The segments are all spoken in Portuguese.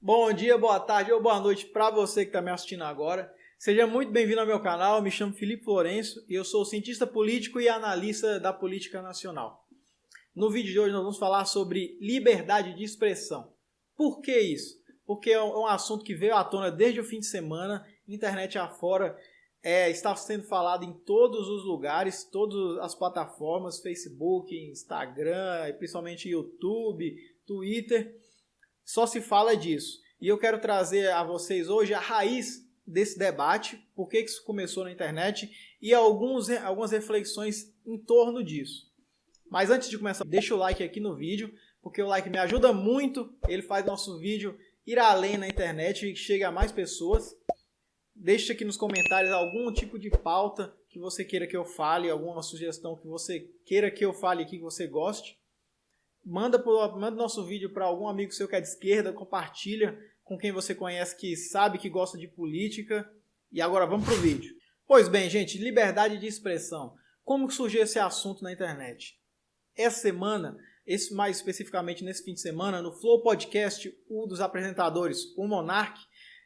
Bom dia, boa tarde ou boa noite para você que está me assistindo agora. Seja muito bem-vindo ao meu canal, eu me chamo Felipe Florencio e eu sou cientista político e analista da política nacional. No vídeo de hoje nós vamos falar sobre liberdade de expressão. Por que isso? Porque é um assunto que veio à tona desde o fim de semana, internet afora, está sendo falado em todos os lugares, todas as plataformas, Facebook, Instagram, principalmente YouTube, Twitter, só se fala disso. E eu quero trazer a vocês hoje a raiz desse debate, por que isso começou na internet e algumas reflexões em torno disso. Mas antes de começar, deixa o like aqui no vídeo, porque o like me ajuda muito, ele faz nosso vídeo ir além na internet e chegue a mais pessoas. Deixe aqui nos comentários algum tipo de pauta que você queira que eu fale, alguma sugestão que você queira que eu fale aqui que você goste. Manda nosso vídeo para algum amigo seu que é de esquerda, compartilha com quem você conhece que sabe que gosta de política. E agora vamos para o vídeo. Pois bem, gente, liberdade de expressão. Como surgiu esse assunto na internet? Essa semana, mais especificamente nesse fim de semana, no Flow Podcast, um dos apresentadores, o Monark,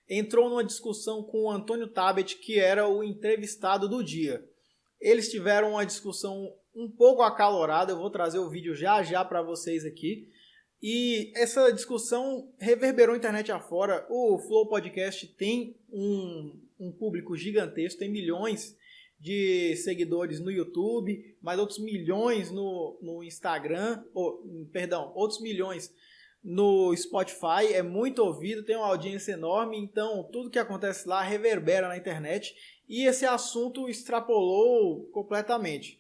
entrou numa discussão com o Antônio Tabet, que era o entrevistado do dia. Eles tiveram uma discussão um pouco acalorada, eu vou trazer o vídeo já para vocês aqui. E essa discussão reverberou a internet afora. O Flow Podcast tem um público gigantesco, tem milhões de seguidores no YouTube, mais outros milhões no Instagram, outros milhões no Spotify, é muito ouvido, tem uma audiência enorme, então tudo que acontece lá reverbera na internet e esse assunto extrapolou completamente.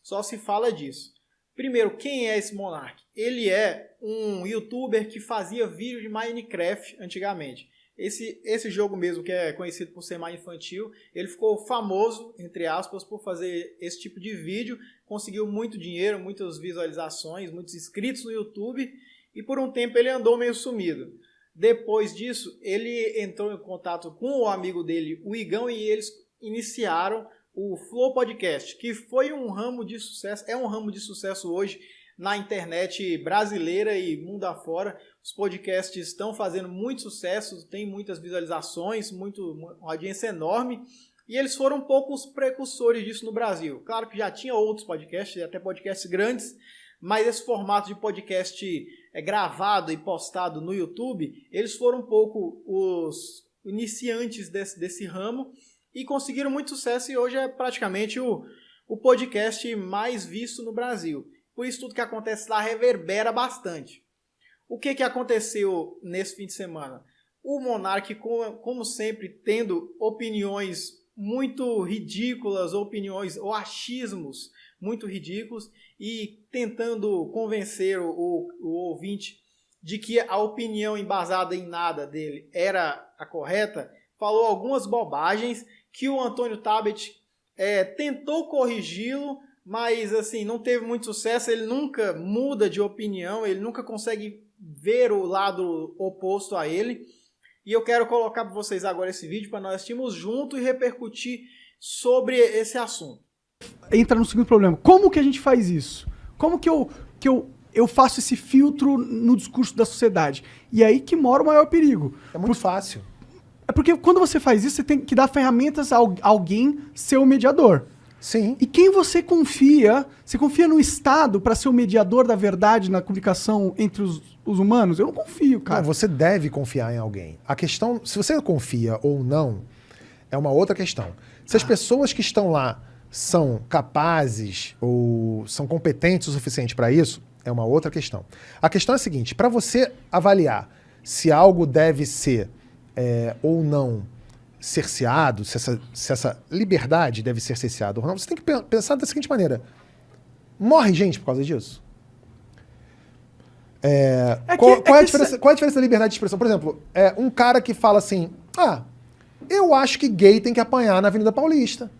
Só se fala disso. Primeiro, quem é esse Monark? Ele é um youtuber que fazia vídeo de Minecraft antigamente. Esse jogo mesmo, que é conhecido por ser mais infantil, ele ficou famoso, entre aspas, por fazer esse tipo de vídeo, conseguiu muito dinheiro, muitas visualizações, muitos inscritos no YouTube, e por um tempo ele andou meio sumido. Depois disso, ele entrou em contato com o amigo dele, o Igão, e eles iniciaram o Flow Podcast, que foi um ramo de sucesso, é um ramo de sucesso hoje na internet brasileira e mundo afora. Os podcasts estão fazendo muito sucesso, tem muitas visualizações, uma audiência enorme, e eles foram um pouco os precursores disso no Brasil. Claro que já tinha outros podcasts, até podcasts grandes, mas esse formato de podcast gravado e postado no YouTube, eles foram um pouco os iniciantes desse ramo e conseguiram muito sucesso, e hoje é praticamente o podcast mais visto no Brasil. Por isso tudo que acontece lá reverbera bastante. O que aconteceu nesse fim de semana? O Monark, como sempre, tendo opiniões muito ridículas, opiniões ou achismos muito ridículos, e tentando convencer o ouvinte de que a opinião embasada em nada dele era a correta, falou algumas bobagens que o Antônio Tabet tentou corrigi-lo, mas assim, não teve muito sucesso. Ele nunca muda de opinião, ele nunca consegue ver o lado oposto a ele. E eu quero colocar para vocês agora esse vídeo para nós assistirmos junto e repercutir sobre esse assunto. Entra no segundo problema. Como que a gente faz isso? Como que eu faço esse filtro no discurso da sociedade? E aí que mora o maior perigo. É muito fácil. É porque quando você faz isso, você tem que dar ferramentas a alguém ser o mediador. Sim. E quem você confia? Você confia no Estado para ser o mediador da verdade na comunicação entre os humanos? Eu não confio, cara. Não, você deve confiar em alguém. A questão, se você confia ou não, é uma outra questão. Se as pessoas que estão lá são capazes ou são competentes o suficiente para isso, é uma outra questão. A questão é a seguinte: para você avaliar se algo deve ser ou não cerceado, se essa liberdade deve ser cerceada ou não, você tem que pensar da seguinte maneira: morre gente por causa disso? Qual é a diferença da liberdade de expressão? Por exemplo, um cara que fala assim: eu acho que gay tem que apanhar na Avenida Paulista.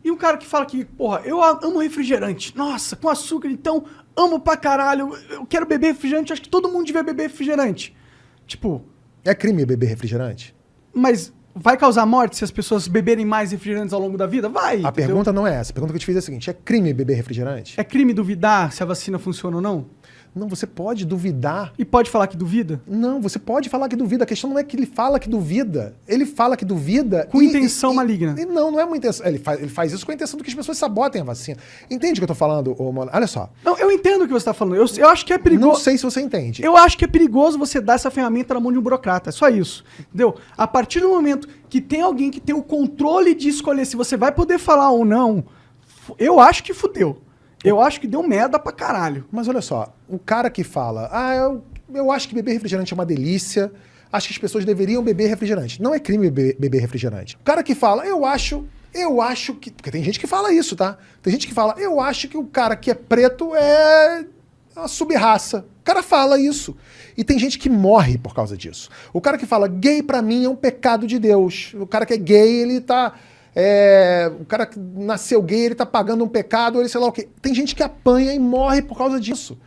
E um cara que fala que, porra, eu amo refrigerante. Nossa, com açúcar, então, amo pra caralho. Eu quero beber refrigerante, acho que todo mundo devia beber refrigerante. Tipo... É crime beber refrigerante? Mas vai causar morte se as pessoas beberem mais refrigerantes ao longo da vida? Vai. A pergunta não é essa. A pergunta que eu te fiz é a seguinte: é crime beber refrigerante? É crime duvidar se a vacina funciona ou não? Não, você pode duvidar. E pode falar que duvida? Não, você pode falar que duvida. A questão não é que ele fala que duvida. Ele fala que duvida... Com intenção maligna. Não é uma intenção. Ele faz isso com a intenção de que as pessoas sabotem a vacina. Entende o que eu tô falando, Mona? Olha só. Não, eu entendo o que você tá falando. Eu acho que é perigoso. Não sei se você entende. Eu acho que é perigoso você dar essa ferramenta na mão de um burocrata. É só isso. Entendeu? A partir do momento que tem alguém que tem o controle de escolher se você vai poder falar ou não, eu acho que fudeu. Eu acho que deu merda pra caralho. Mas olha só, o cara que fala, eu acho que beber refrigerante é uma delícia, acho que as pessoas deveriam beber refrigerante. Não é crime beber refrigerante. O cara que fala, eu acho que... Porque tem gente que fala isso, tá? Tem gente que fala, eu acho que o cara que é preto é uma sub-raça. O cara fala isso. E tem gente que morre por causa disso. O cara que fala, gay pra mim é um pecado de Deus. O cara que é gay, ele tá... o cara que nasceu gay, ele tá pagando um pecado, ele sei lá o quê. Tem gente que apanha e morre por causa disso.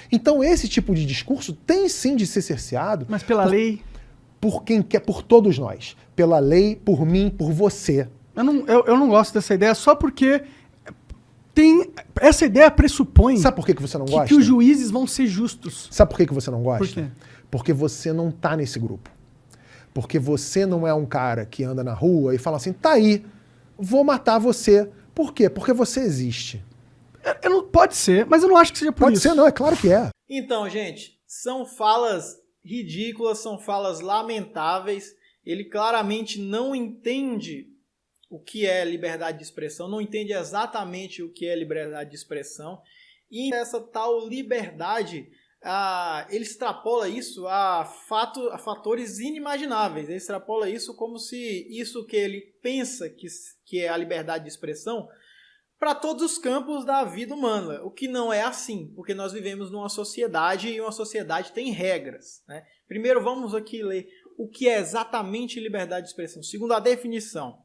Então esse tipo de discurso tem sim de ser cerceado. Mas pela lei... Por quem quer, por todos nós. Pela lei, por mim, por você. Eu não gosto dessa ideia só porque essa ideia pressupõe... Sabe por que você não gosta? Que os juízes vão ser justos. Sabe por que você não gosta? Por quê? Porque você não tá nesse grupo. Porque você não é um cara que anda na rua e fala assim, tá aí, vou matar você. Por quê? Porque você existe. Pode ser, mas eu não acho que seja por isso. Pode ser, não, é claro que é. Então, gente, são falas ridículas, são falas lamentáveis. Ele claramente não entende o que é liberdade de expressão, não entende exatamente o que é liberdade de expressão. E essa tal liberdade, ele extrapola isso a fatores inimagináveis. Ele extrapola isso como se isso que ele pensa que é a liberdade de expressão para todos os campos da vida humana, o que não é assim, porque nós vivemos numa sociedade e uma sociedade tem regras, né? Primeiro vamos aqui ler o que é exatamente liberdade de expressão. Segundo a definição,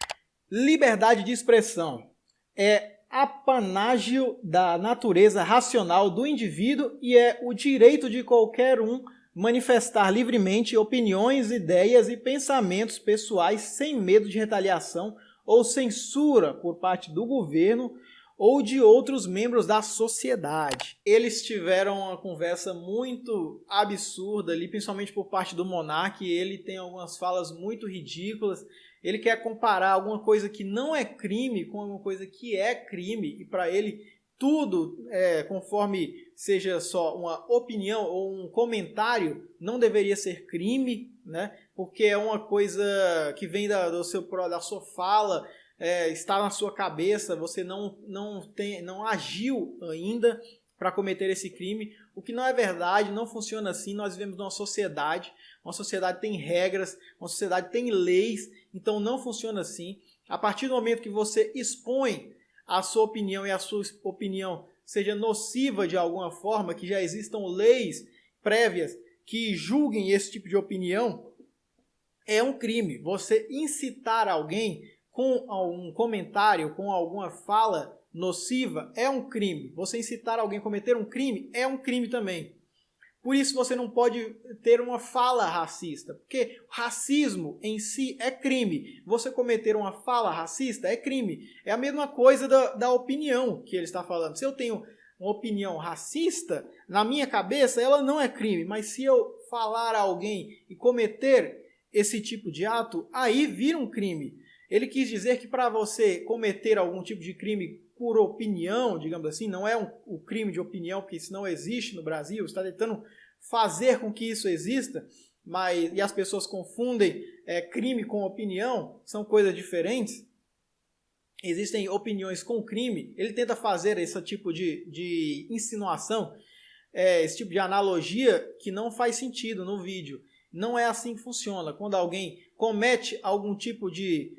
liberdade de expressão é apanágio da natureza racional do indivíduo e é o direito de qualquer um manifestar livremente opiniões, ideias e pensamentos pessoais sem medo de retaliação ou censura por parte do governo ou de outros membros da sociedade. Eles tiveram uma conversa muito absurda ali, principalmente por parte do Monark. Ele tem algumas falas muito ridículas. Ele quer comparar alguma coisa que não é crime com alguma coisa que é crime, e para ele tudo, conforme seja só uma opinião ou um comentário, não deveria ser crime, né? Porque é uma coisa que vem da sua fala, está na sua cabeça, você não agiu ainda para cometer esse crime, o que não é verdade, não funciona assim. Nós vivemos numa sociedade tem regras, uma sociedade tem leis, então não funciona assim. A partir do momento que você expõe a sua opinião e a sua opinião seja nociva de alguma forma, que já existam leis prévias que julguem esse tipo de opinião, é um crime. Você incitar alguém com algum comentário, com alguma fala nociva, é um crime. Você incitar alguém a cometer um crime, é um crime também. Por isso você não pode ter uma fala racista, porque racismo em si é crime. Você cometer uma fala racista é crime. É a mesma coisa da opinião que ele está falando. Se eu tenho uma opinião racista, na minha cabeça ela não é crime, mas se eu falar a alguém e cometer esse tipo de ato, aí vira um crime. Ele quis dizer que para você cometer algum tipo de crime por opinião, digamos assim, não é o crime de opinião, porque isso não existe no Brasil, está tentando fazer com que isso exista, e as pessoas confundem crime com opinião, são coisas diferentes. Existem opiniões com crime. Ele tenta fazer esse tipo de insinuação, esse tipo de analogia que não faz sentido no vídeo. Não é assim que funciona. Quando alguém comete algum tipo de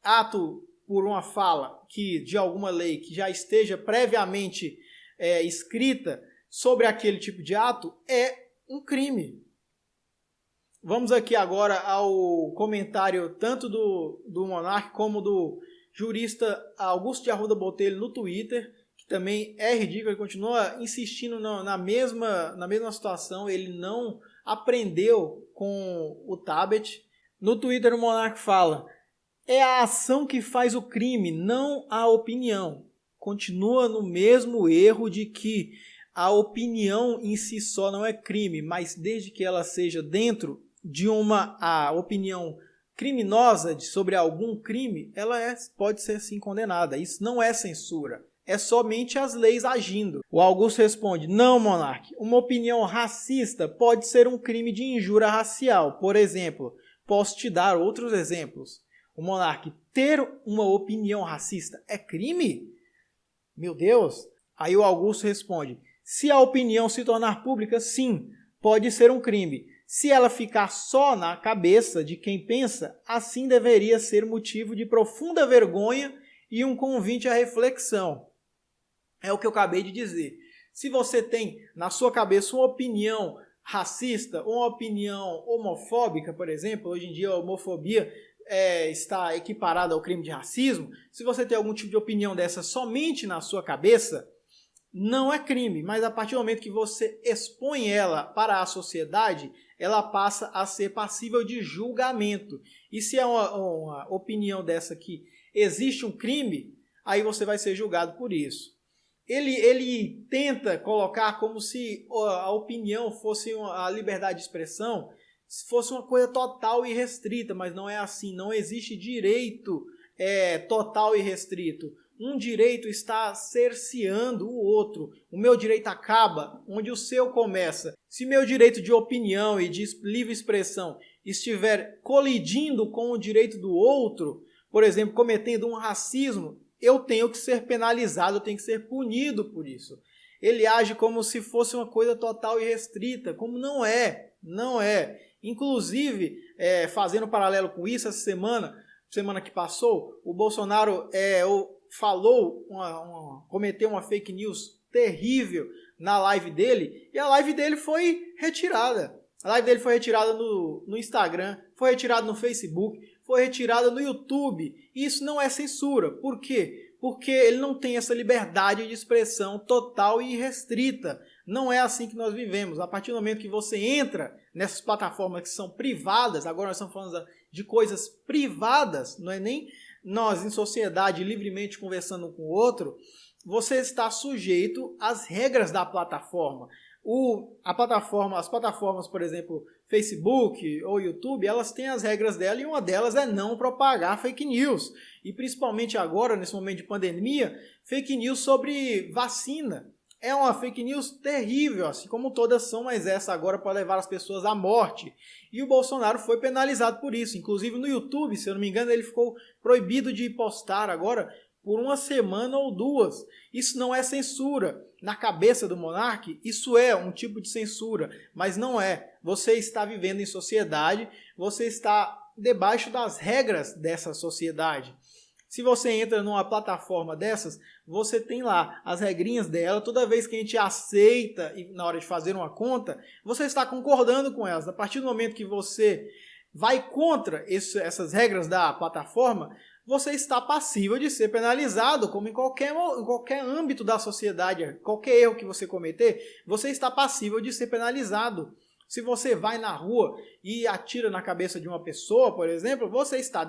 ato por uma fala de alguma lei que já esteja previamente escrita sobre aquele tipo de ato, é um crime. Vamos aqui agora ao comentário tanto do Monark como do jurista Augusto de Arruda Botelho no Twitter, que também é ridículo. Ele continua insistindo na mesma situação. Ele não aprendeu com o Tabet. No Twitter o Monark fala: É a ação que faz o crime, não a opinião. Continua no mesmo erro de que a opinião em si só não é crime, mas desde que ela seja dentro de a opinião criminosa sobre algum crime, ela pode ser sim condenada. Isso não é censura. É somente as leis agindo. O Augusto responde: não, monarca, uma opinião racista pode ser um crime de injúria racial. Por exemplo, posso te dar outros exemplos. O monarca, ter uma opinião racista é crime? Meu Deus! Aí o Augusto responde: se a opinião se tornar pública, sim, pode ser um crime. Se ela ficar só na cabeça de quem pensa, assim deveria ser motivo de profunda vergonha e um convite à reflexão. É o que eu acabei de dizer. Se você tem na sua cabeça uma opinião racista, ou uma opinião homofóbica, por exemplo, hoje em dia a homofobia está equiparada ao crime de racismo, se você tem algum tipo de opinião dessa somente na sua cabeça, não é crime, mas a partir do momento que você expõe ela para a sociedade, ela passa a ser passível de julgamento. E se é uma opinião dessa que existe um crime, aí você vai ser julgado por isso. Ele tenta colocar como se a opinião fosse a liberdade de expressão, fosse uma coisa total e restrita, mas não é assim. Não existe direito total e restrito. Um direito está cerceando o outro. O meu direito acaba onde o seu começa. Se meu direito de opinião e de livre expressão estiver colidindo com o direito do outro, por exemplo, cometendo um racismo, eu tenho que ser penalizado, eu tenho que ser punido por isso. Ele age como se fosse uma coisa total e restrita, como não é. Não é. Inclusive, fazendo paralelo com isso, essa semana que passou, o Bolsonaro cometeu uma fake news terrível na live dele, e a live dele foi retirada. A live dele foi retirada no Instagram, foi retirada no Facebook, foi retirada no YouTube. Isso não é censura. Por quê? Porque ele não tem essa liberdade de expressão total e restrita. Não é assim que nós vivemos. A partir do momento que você entra nessas plataformas que são privadas, agora nós estamos falando de coisas privadas, não é nem nós em sociedade livremente conversando um com o outro, você está sujeito às regras da plataforma. As plataformas, por exemplo, Facebook ou YouTube, elas têm as regras dela e uma delas é não propagar fake news. E principalmente agora, nesse momento de pandemia, fake news sobre vacina. É uma fake news terrível, assim como todas são, mas essa agora pode levar as pessoas à morte. E o Bolsonaro foi penalizado por isso. Inclusive no YouTube, se eu não me engano, ele ficou proibido de postar agora por uma semana ou duas. Isso não é censura. Na cabeça do monarca, isso é um tipo de censura, mas não é. Você está vivendo em sociedade, você está debaixo das regras dessa sociedade. Se você entra numa plataforma dessas, você tem lá as regrinhas dela. Toda vez que a gente aceita e na hora de fazer uma conta, você está concordando com elas. A partir do momento que você vai contra essas regras da plataforma, você está passível de ser penalizado, como em qualquer âmbito da sociedade. Qualquer erro que você cometer, você está passível de ser penalizado. Se você vai na rua e atira na cabeça de uma pessoa, por exemplo, você está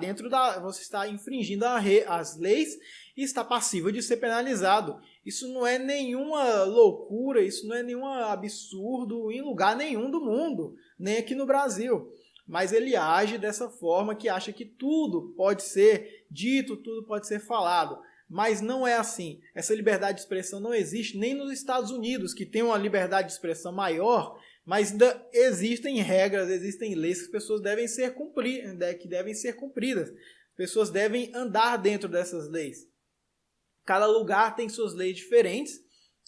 você está infringindo as leis e está passível de ser penalizado. Isso não é nenhuma loucura, isso não é nenhum absurdo em lugar nenhum do mundo, nem aqui no Brasil. Mas ele age dessa forma que acha que tudo pode ser dito, tudo pode ser falado. Mas não é assim. Essa liberdade de expressão não existe nem nos Estados Unidos, que tem uma liberdade de expressão maior, mas ainda existem regras, existem leis que as pessoas devem ser cumpridas. As pessoas devem andar dentro dessas leis. Cada lugar tem suas leis diferentes,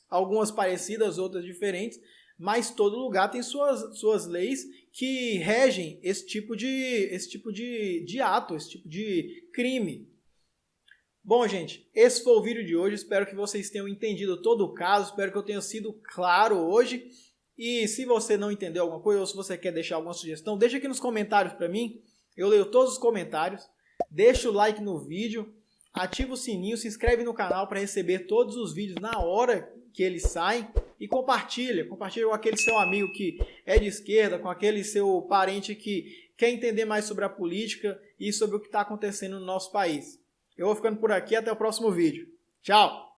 algumas parecidas, outras diferentes, mas todo lugar tem suas leis que regem esse tipo de ato, esse tipo de crime. Bom, gente, esse foi o vídeo de hoje. Espero que vocês tenham entendido todo o caso, espero que eu tenha sido claro hoje. E se você não entendeu alguma coisa ou se você quer deixar alguma sugestão, deixa aqui nos comentários para mim. Eu leio todos os comentários. Deixa o like no vídeo, ativa o sininho, se inscreve no canal para receber todos os vídeos na hora que eles saem. E compartilha com aquele seu amigo que é de esquerda, com aquele seu parente que quer entender mais sobre a política e sobre o que está acontecendo no nosso país. Eu vou ficando por aqui, até o próximo vídeo. Tchau!